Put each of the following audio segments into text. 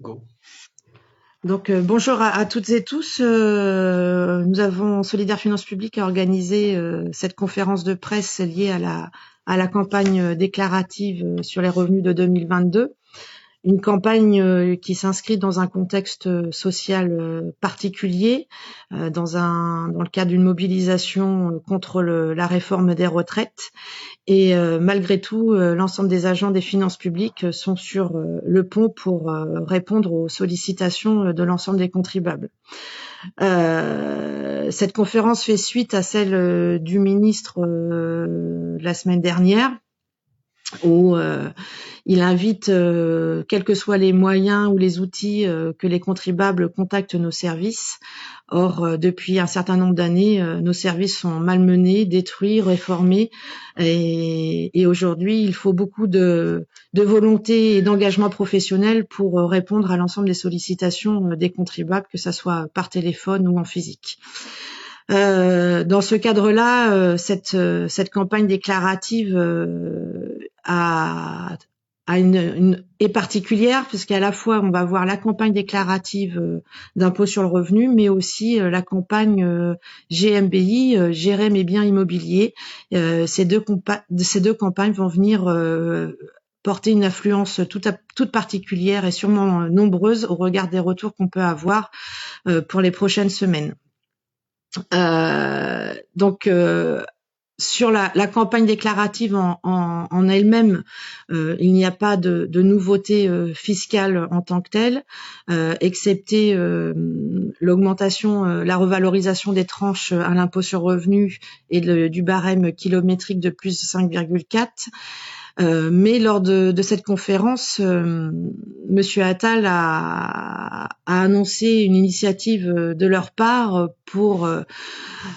Go. Donc bonjour à toutes et tous. Nous avons Solidaires Finances Publiques a organisé cette conférence de presse liée à la campagne déclarative sur les revenus de 2022. Une campagne qui s'inscrit dans un contexte social particulier, dans le cadre d'une mobilisation contre la réforme des retraites. Et malgré tout, l'ensemble des agents des finances publiques sont sur le pont pour répondre aux sollicitations de l'ensemble des contribuables. Cette conférence fait suite à celle du ministre la semaine dernière, où il invite, quels que soient les moyens ou les outils, que les contribuables contactent nos services. Or, depuis un certain nombre d'années, nos services sont malmenés, détruits, réformés, et aujourd'hui, il faut beaucoup de volonté et d'engagement professionnel pour répondre à l'ensemble des sollicitations des contribuables, que ça soit par téléphone ou en physique. Dans ce cadre-là, cette campagne déclarative est particulière, puisqu'à la fois on va voir la campagne déclarative d'impôt sur le revenu, mais aussi la campagne GMBI, gérer mes biens immobiliers. Ces deux campagnes vont venir porter une influence toute particulière et sûrement nombreuse au regard des retours qu'on peut avoir pour les prochaines semaines. Sur la campagne déclarative en elle-même, il n'y a pas de nouveauté fiscale en tant que telle, excepté l'augmentation, la revalorisation des tranches à l'impôt sur revenu et du barème kilométrique de plus 5,4. Mais lors de cette conférence, Monsieur Attal a annoncé une initiative de leur part pour,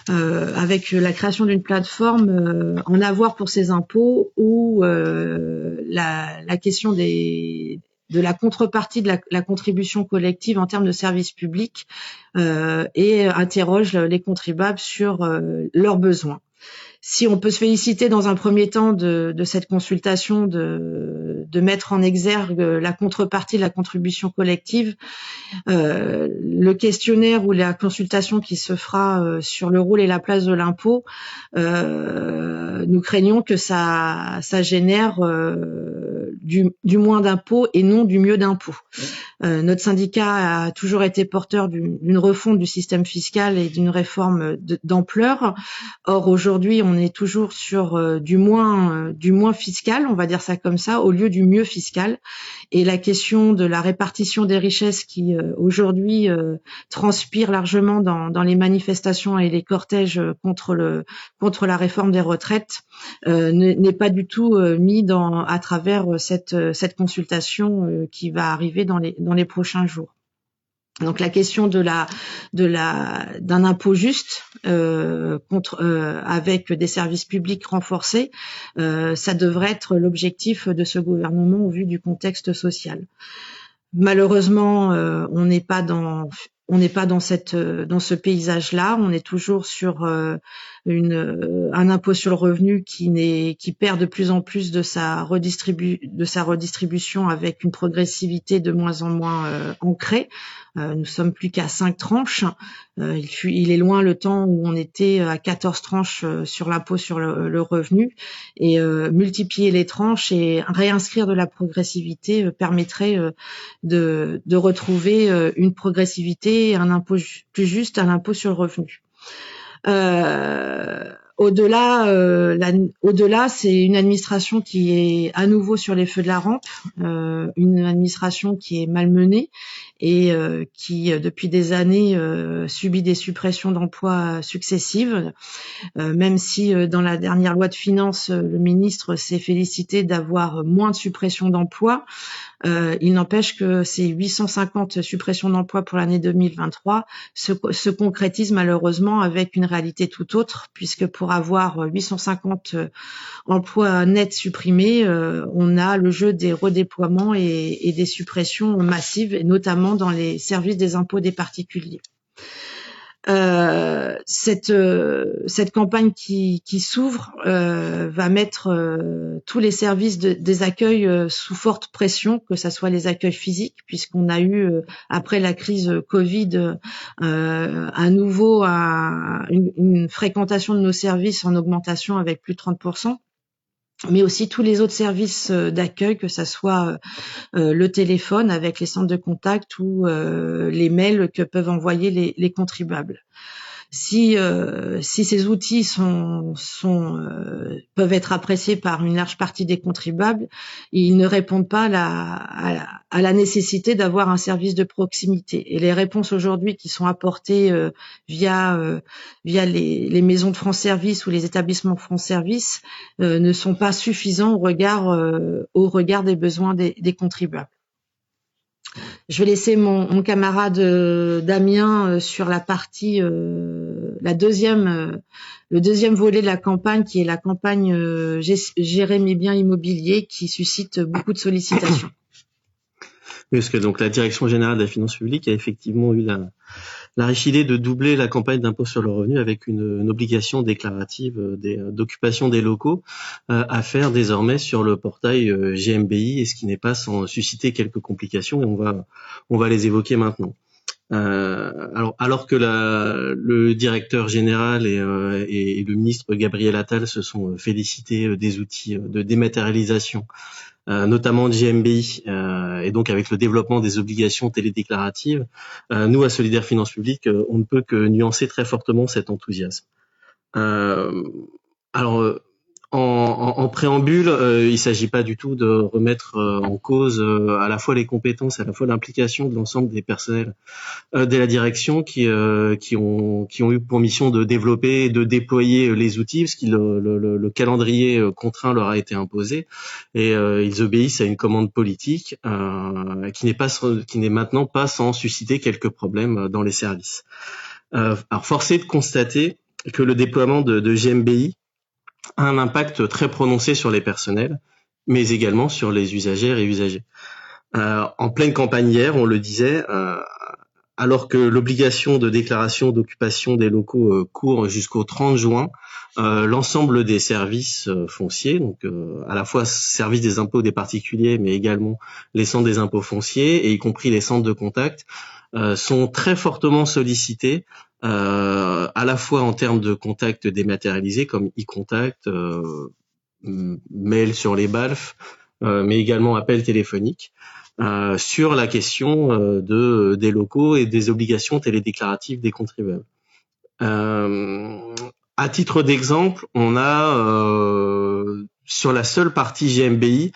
avec la création d'une plateforme, en avoir pour ses impôts, où la question de la contrepartie de la contribution collective en termes de services publics et interroge les contribuables sur leurs besoins. Si on peut se féliciter dans un premier temps de cette consultation de mettre en exergue la contrepartie de la contribution collective, le questionnaire ou la consultation qui se fera sur le rôle et la place de l'impôt, nous craignons que ça génère du moins d'impôts et non du mieux d'impôts. Notre syndicat a toujours été porteur d'une refonte du système fiscal et d'une réforme d'ampleur. Or, aujourd'hui, on est toujours sur du moins fiscal, on va dire ça comme ça, au lieu du mieux fiscal. Et la question de la répartition des richesses qui, aujourd'hui, transpire largement dans les manifestations et les cortèges contre la réforme des retraites, n'est pas du tout mis à travers cette consultation qui va arriver dans les prochains jours. Donc la question d'un impôt juste avec des services publics renforcés, ça devrait être l'objectif de ce gouvernement au vu du contexte social. Malheureusement, on n'est pas dans ce paysage-là. On est toujours sur un impôt sur le revenu qui perd de plus en plus de sa redistribution, avec une progressivité de moins en moins ancrée. Nous sommes plus qu'à 5 tranches. Il est loin le temps où on était à 14 tranches sur l'impôt sur le revenu. Et multiplier les tranches et réinscrire de la progressivité permettrait de retrouver une progressivité, un impôt plus juste à l'impôt sur le revenu. Au-delà, c'est une administration qui est à nouveau sur les feux de la rampe, une administration qui est malmenée et qui, depuis des années, subit des suppressions d'emplois successives. Même si dans la dernière loi de finances, le ministre s'est félicité d'avoir moins de suppressions d'emplois, il n'empêche que ces 850 suppressions d'emplois pour l'année 2023 se concrétisent malheureusement avec une réalité tout autre, puisque pour avoir 850 emplois nets supprimés, on a le jeu des redéploiements et des suppressions massives, et notamment dans les services des impôts des particuliers. Cette campagne qui s'ouvre va mettre tous les services des accueils sous forte pression, que ça soit les accueils physiques, puisqu'on a eu après la crise Covid à nouveau une fréquentation de nos services en augmentation avec plus de 30%. Mais aussi tous les autres services d'accueil, que ça soit le téléphone avec les centres de contact ou les mails que peuvent envoyer les contribuables. Si ces outils peuvent être appréciés par une large partie des contribuables, ils ne répondent pas à la nécessité d'avoir un service de proximité. Et les réponses aujourd'hui qui sont apportées via les maisons de France Service ou les établissements France Service ne sont pas suffisants au regard des besoins des contribuables. Je vais laisser mon camarade Damien sur la partie, le deuxième volet de la campagne, qui est la campagne Gérer mes biens immobiliers, qui suscite beaucoup de sollicitations. Parce que donc la Direction générale de la finance publique a effectivement eu la riche idée de doubler la campagne d'impôt sur le revenu avec une obligation déclarative d'occupation des locaux à faire désormais sur le portail GMBI, et ce qui n'est pas sans susciter quelques complications, et on va les évoquer maintenant. Alors que le directeur général et le ministre Gabriel Attal se sont félicités des outils de dématérialisation, notamment de GMBI, et donc avec le développement des obligations télédéclaratives, nous à Solidaire Finance Publique, on ne peut que nuancer très fortement cet enthousiasme. En préambule, il ne s'agit pas du tout de remettre en cause à la fois les compétences, à la fois l'implication de l'ensemble des personnels de la direction qui ont eu pour mission de développer et de déployer les outils, parce que le calendrier contraint leur a été imposé, et ils obéissent à une commande politique qui n'est maintenant pas sans susciter quelques problèmes dans les services. Alors force est de constater que le déploiement de GMBI a un impact très prononcé sur les personnels, mais également sur les usagères et usagers. En pleine campagne hier, on le disait, alors que l'obligation de déclaration d'occupation des locaux court jusqu'au 30 juin, l'ensemble des services fonciers, donc à la fois services des impôts des particuliers, mais également les centres des impôts fonciers, et y compris les centres de contact, sont très fortement sollicités, à la fois en termes de contacts dématérialisés comme e-contact, mail sur les BALF, mais également appels téléphoniques, sur la question des locaux et des obligations télédéclaratives des contribuables. À titre d'exemple, on a sur la seule partie GMBI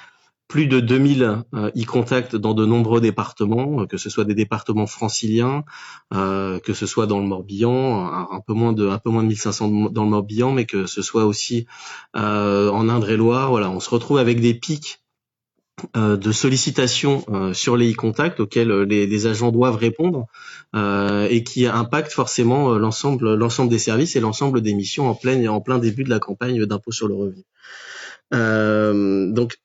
plus de 2000 e-contacts dans de nombreux départements, que ce soit des départements franciliens, que ce soit dans le Morbihan, un peu moins de 1500 dans le Morbihan, mais que ce soit aussi en Indre-et-Loire. Voilà, on se retrouve avec des pics de sollicitations sur les e-contacts auxquels les agents doivent répondre, et qui impactent forcément l'ensemble des services et l'ensemble des missions en plein début de la campagne d'impôt sur le revenu. Donc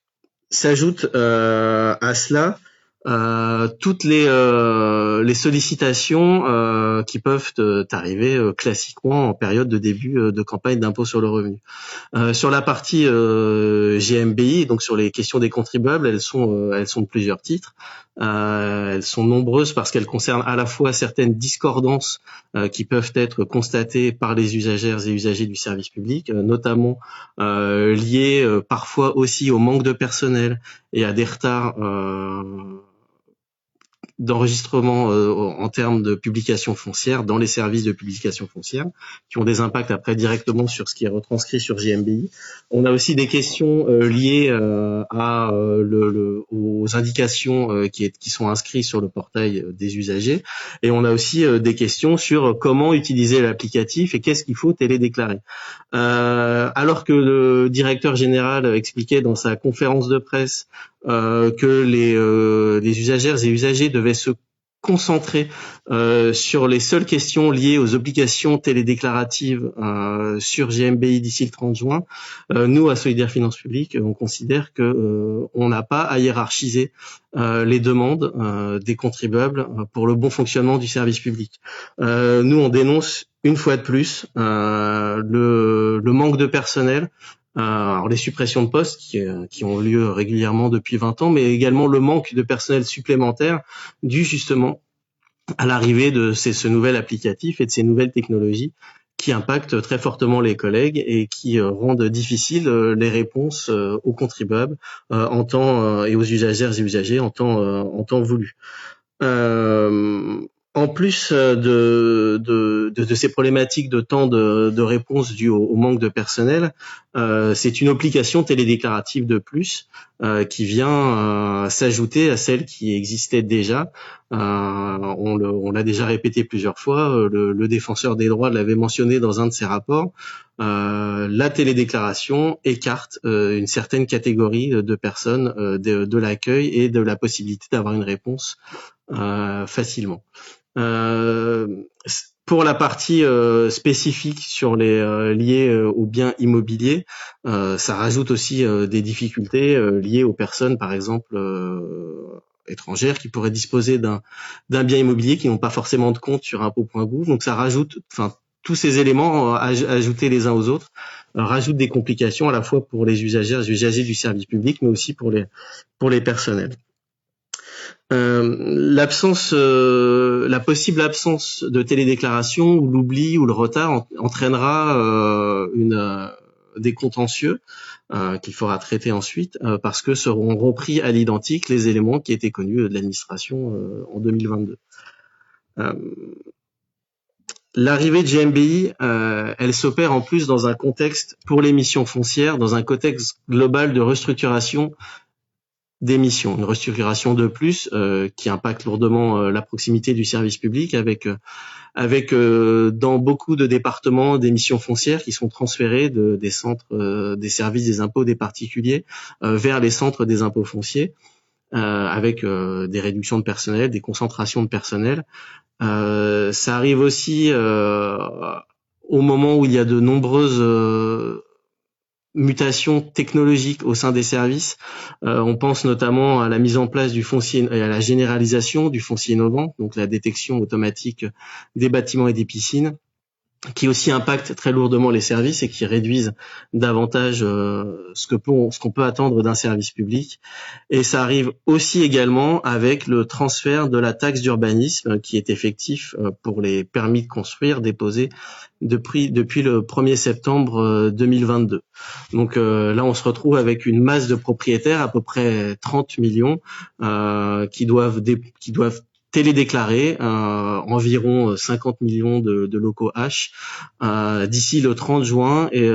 s'ajoute à cela toutes les sollicitations qui peuvent t'arriver classiquement en période de début de campagne d'impôt sur le revenu. Sur la partie GMBI, donc sur les questions des contribuables, elles sont de plusieurs titres. Elles sont nombreuses parce qu'elles concernent à la fois certaines discordances qui peuvent être constatées par les usagères et usagers du service public, notamment liées parfois aussi au manque de personnel et à des retards d'enregistrement en termes de publication foncière dans les services de publication foncière, qui ont des impacts après directement sur ce qui est retranscrit sur GMBI. On a aussi des questions liées aux indications qui sont inscrites sur le portail des usagers, et on a aussi des questions sur comment utiliser l'applicatif et qu'est-ce qu'il faut télédéclarer. Alors que le directeur général expliquait dans sa conférence de presse que les usagères et usagers devaient se concentré sur les seules questions liées aux obligations télédéclaratives sur GMBI d'ici le 30 juin, nous, à Solidaire Finances Publiques, on considère que on n'a pas à hiérarchiser les demandes des contribuables pour le bon fonctionnement du service public. Nous, on dénonce une fois de plus le manque de personnel, alors les suppressions de postes qui ont lieu régulièrement depuis 20 ans, mais également le manque de personnel supplémentaire dû justement à l'arrivée de ce nouvel applicatif et de ces nouvelles technologies qui impactent très fortement les collègues et qui rendent difficiles les réponses aux contribuables en temps et aux usagères et usagers en temps voulu. En plus de ces problématiques de temps de réponse dues au manque de personnel, c'est une application télédéclarative de plus qui vient s'ajouter à celle qui existait déjà. On l'a déjà répété plusieurs fois, le défenseur des droits l'avait mentionné dans un de ses rapports. La télédéclaration écarte une certaine catégorie de personnes de l'accueil et de la possibilité d'avoir une réponse facilement. Pour la partie spécifique sur les liées aux biens immobiliers, ça rajoute aussi des difficultés liées aux personnes, par exemple étrangères, qui pourraient disposer d'un bien immobilier, qui n'ont pas forcément de compte sur impôts.gouv. Donc ça rajoute, tous ces éléments ajoutés les uns aux autres rajoutent des complications à la fois pour les usagers du service public, mais aussi pour les personnels. La possible absence de télédéclaration ou l'oubli ou le retard entraînera des contentieux qu'il faudra traiter ensuite parce que seront repris à l'identique les éléments qui étaient connus de l'administration en 2022. L'arrivée de GMBI, elle s'opère en plus dans un contexte pour les missions foncières, dans un contexte global de restructuration des missions, une restructuration de plus qui impacte lourdement la proximité du service public avec dans beaucoup de départements des missions foncières qui sont transférées des centres des services des impôts des particuliers vers les centres des impôts fonciers avec des réductions de personnel, des concentrations de personnel. Ça arrive aussi au moment où il y a de nombreuses mutations technologiques au sein des services. On pense notamment à la mise en place du foncier et à la généralisation du foncier innovant, donc la détection automatique des bâtiments et des piscines, qui aussi impactent très lourdement les services et qui réduisent davantage ce qu'on peut attendre d'un service public. Et ça arrive aussi également avec le transfert de la taxe d'urbanisme qui est effectif pour les permis de construire déposés depuis le 1er septembre 2022. Donc là, on se retrouve avec une masse de propriétaires, à peu près 30 millions, qui doivent télédéclarer environ 50 millions de locaux H d'ici le 30 juin et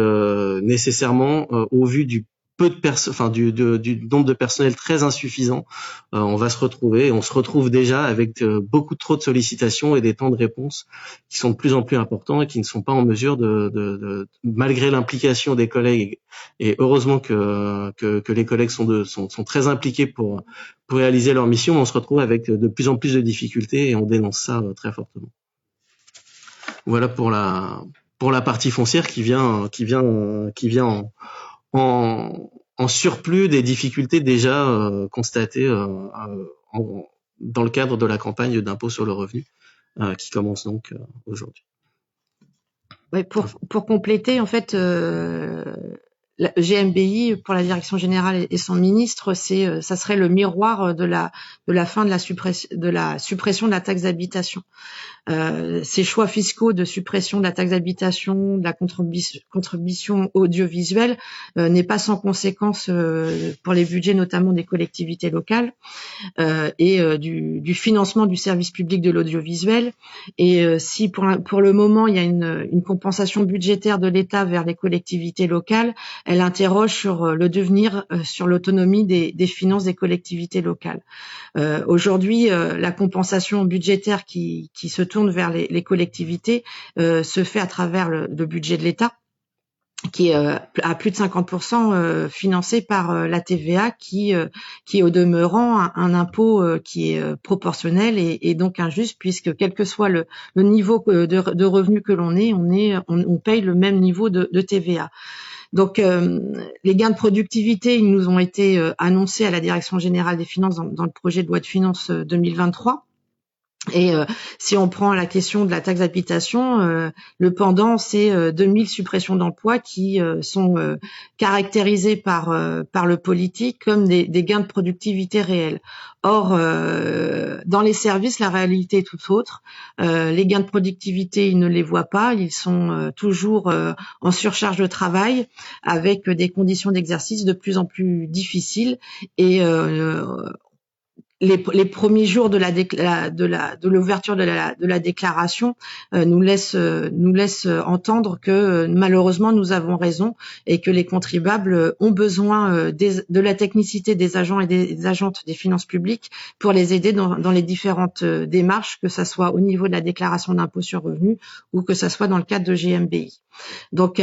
nécessairement au vu du peu de du nombre de personnel très insuffisant, on se retrouve déjà avec beaucoup trop de sollicitations et des temps de réponse qui sont de plus en plus importants et qui ne sont pas en mesure de malgré l'implication des collègues et heureusement que les collègues sont très impliqués pour réaliser leur mission, on se retrouve avec de plus en plus de difficultés et on dénonce ça très fortement. Voilà pour la partie foncière qui vient en surplus des difficultés déjà constatées dans le cadre de la campagne d'impôt sur le revenu qui commence donc aujourd'hui. Ouais, pour compléter, en fait, la GMBI pour la direction générale et son ministre, ça serait le miroir de la fin de la suppression de la taxe d'habitation. Ces choix fiscaux de suppression de la taxe d'habitation, de la contribution audiovisuelle n'est pas sans conséquence pour les budgets notamment des collectivités locales et du financement du service public de l'audiovisuel. Et si pour le moment il y a une compensation budgétaire de l'État vers les collectivités locales, elle interroge sur le devenir, sur l'autonomie des finances des collectivités locales. Aujourd'hui, la compensation budgétaire qui se tourne vers les collectivités se fait à travers le budget de l'État. qui est à plus de 50% financé par la TVA, qui est au demeurant un impôt qui est proportionnel et donc injuste, puisque quel que soit le niveau de revenu que l'on ait, on paye le même niveau de TVA. Donc, les gains de productivité, ils nous ont été annoncés à la Direction générale des finances dans le projet de loi de finances 2023. Et si on prend la question de la taxe d'habitation, le pendant, c'est 2000 suppressions d'emplois qui sont caractérisées par le politique comme des gains de productivité réels. Or, dans les services, la réalité est tout autre. Les gains de productivité, ils ne les voient pas. Ils sont toujours en surcharge de travail, avec des conditions d'exercice de plus en plus difficiles. Et les premiers jours de l'ouverture de la déclaration nous laissent entendre que malheureusement nous avons raison et que les contribuables ont besoin de la technicité des agents et des agentes des finances publiques pour les aider dans les différentes démarches, que ça soit au niveau de la déclaration d'impôt sur revenu ou que ça soit dans le cadre de GMBI. Donc,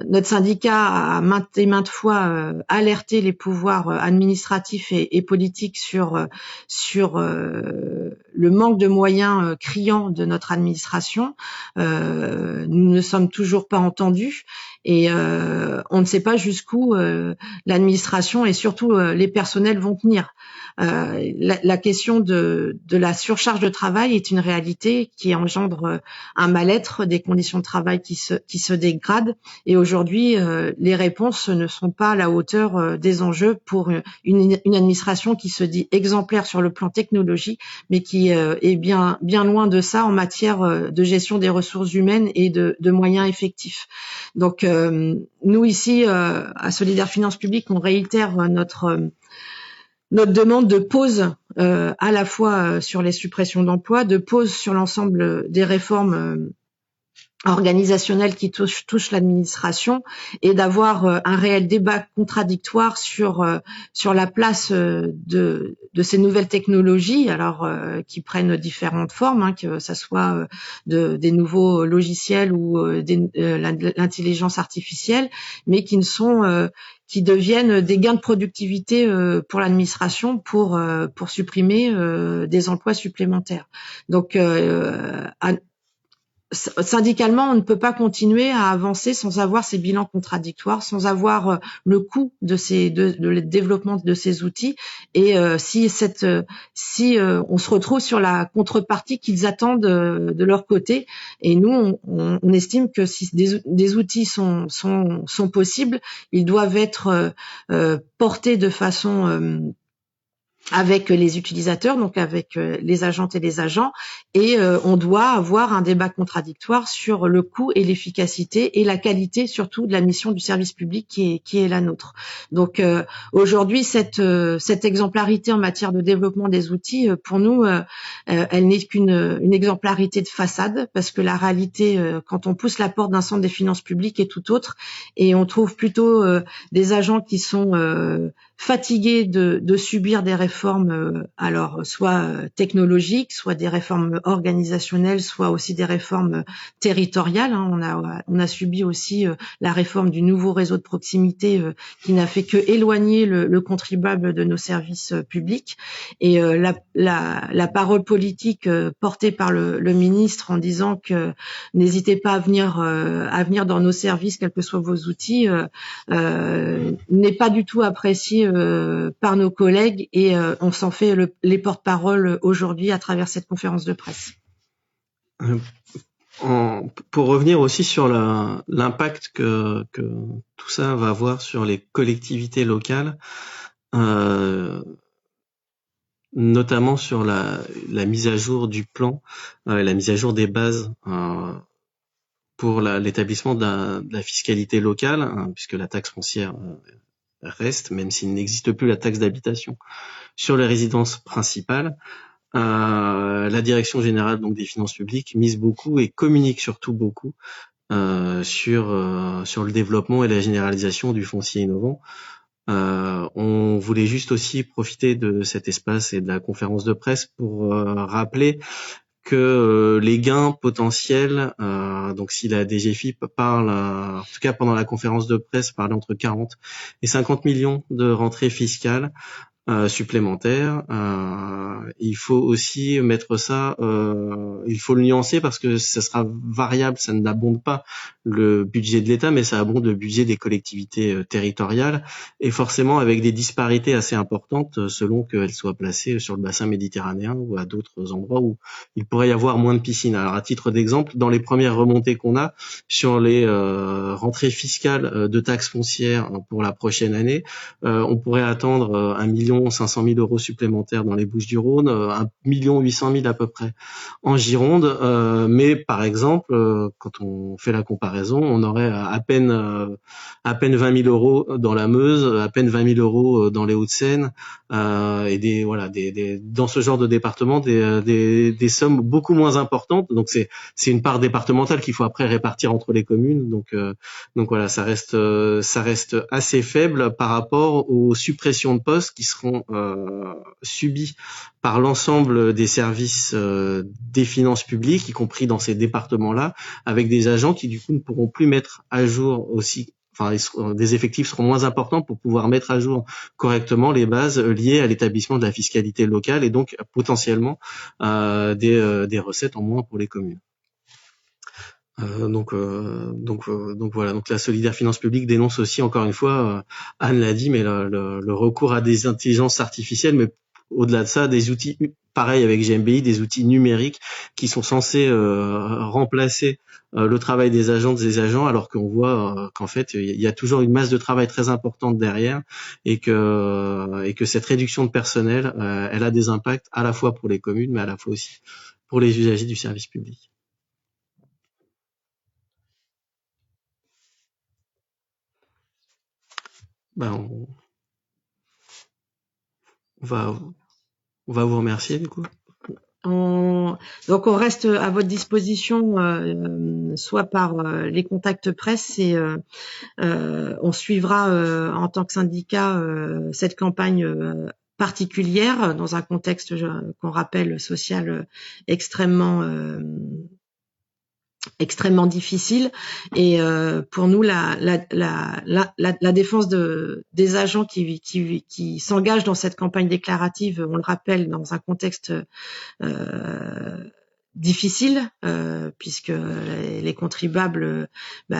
notre syndicat a maintes fois alerté les pouvoirs administratifs et politiques sur le manque de moyens criant de notre administration. Nous ne sommes toujours pas entendus et on ne sait pas jusqu'où l'administration et surtout les personnels vont tenir. La question de la surcharge de travail est une réalité qui engendre un mal-être, des conditions de travail qui se dégradent. Et aujourd'hui, les réponses ne sont pas à la hauteur des enjeux pour une administration qui se dit exemplaire sur le plan technologique, mais qui est bien loin de ça en matière de gestion des ressources humaines et de moyens effectifs. Donc, nous ici, à Solidaires Finances Publiques, on réitère notre demande de pause à la fois sur les suppressions d'emplois, de pause sur l'ensemble des réformes organisationnelles qui touchent l'administration, et d'avoir un réel débat contradictoire sur la place de ces nouvelles technologies, alors qui prennent différentes formes, que ça soit des nouveaux logiciels ou l'intelligence artificielle, mais qui deviennent des gains de productivité pour l'administration pour supprimer des emplois supplémentaires. Donc, syndicalement, on ne peut pas continuer à avancer sans avoir ces bilans contradictoires, sans avoir le coût de le développement de ces outils, et si on se retrouve sur la contrepartie qu'ils attendent de leur côté. Et nous, on estime que si des outils sont possibles, ils doivent être portés de façon avec les utilisateurs, donc avec les agentes et les agents, et on doit avoir un débat contradictoire sur le coût et l'efficacité et la qualité surtout de la mission du service public qui est la nôtre. Donc aujourd'hui, cette exemplarité en matière de développement des outils, pour nous, elle n'est qu'une exemplarité de façade, parce que la réalité, quand on pousse la porte d'un centre des finances publiques, est tout autre, et on trouve plutôt des agents qui sont fatigués de subir des réformes, alors soit technologiques, soit des réformes organisationnelles, soit aussi des réformes territoriales. On a subi aussi la réforme du nouveau réseau de proximité qui n'a fait que éloigner le contribuable de nos services publics. Et la parole politique portée par le ministre en disant que n'hésitez pas à venir dans nos services, quels que soient vos outils, n'est pas du tout appréciée par nos collègues, et on s'en fait les porte-parole aujourd'hui à travers cette conférence de presse. Pour revenir aussi sur l'impact que tout ça va avoir sur les collectivités locales, notamment sur la mise à jour du plan, la mise à jour des bases pour l'établissement de la fiscalité locale, puisque la taxe foncière reste, même s'il n'existe plus la taxe d'habitation sur les résidences principales. La Direction générale donc des finances publiques mise beaucoup et communique surtout beaucoup sur le développement et la généralisation du foncier innovant. On voulait juste aussi profiter de cet espace et de la conférence de presse pour rappeler que les gains potentiels, donc si la DGFiP parle, en tout cas pendant la conférence de presse, parlait entre 40 et 50 millions de rentrées fiscales supplémentaires. Il faut aussi mettre ça, il faut le nuancer parce que ça sera variable, ça n'abonde pas le budget de l'État, mais ça abonde le budget des collectivités territoriales, et forcément avec des disparités assez importantes selon qu'elles soient placées sur le bassin méditerranéen ou à d'autres endroits où il pourrait y avoir moins de piscines. Alors à titre d'exemple, dans les premières remontées qu'on a sur les rentrées fiscales de taxes foncières pour la prochaine année, on pourrait attendre 1,5 million € supplémentaires dans les Bouches-du-Rhône, 1,8 million à peu près en Gironde. Mais par exemple, quand on fait la comparaison, on aurait à peine 20 000 € dans la Meuse, à peine 20 000 € dans les Hauts-de-Seine, et dans ce genre de département des sommes beaucoup moins importantes. Donc c'est une part départementale qu'il faut après répartir entre les communes. Donc voilà, ça reste assez faible par rapport aux suppressions de postes qui seront subies par l'ensemble des services des finances publiques, y compris dans ces départements-là, avec des agents qui du coup ne pourront plus mettre à jour aussi. Enfin, des effectifs seront moins importants pour pouvoir mettre à jour correctement les bases liées à l'établissement de la fiscalité locale, et donc potentiellement des recettes en moins pour les communes. Donc voilà. Donc la Solidaire Finance Publique dénonce aussi, encore une fois, Anne l'a dit, mais le recours à des intelligences artificielles, mais au-delà de ça, des outils, pareil avec GMBI, des outils numériques qui sont censés remplacer le travail des agents, alors qu'on voit qu'en fait il y a toujours une masse de travail très importante derrière, et que cette réduction de personnel, elle a des impacts à la fois pour les communes, mais à la fois aussi pour les usagers du service public. On va vous remercier du coup. Donc on reste à votre disposition, soit par les contacts presse, et on suivra en tant que syndicat cette campagne particulière dans un contexte qu'on rappelle social extrêmement difficile. Et pour nous, la défense des agents qui s'engagent dans cette campagne déclarative, on le rappelle, dans un contexte difficile, puisque les contribuables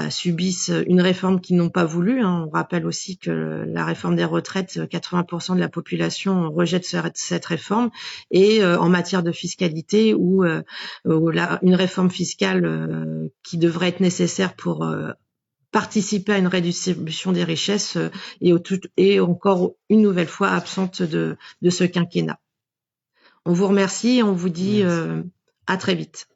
subissent une réforme qu'ils n'ont pas voulu. On rappelle aussi que la réforme des retraites, 80% de la population rejette cette réforme, et en matière de fiscalité, où une réforme fiscale qui devrait être nécessaire pour participer à une redistribution des richesses est encore une nouvelle fois absente de ce quinquennat. On vous remercie et on vous dit à très vite.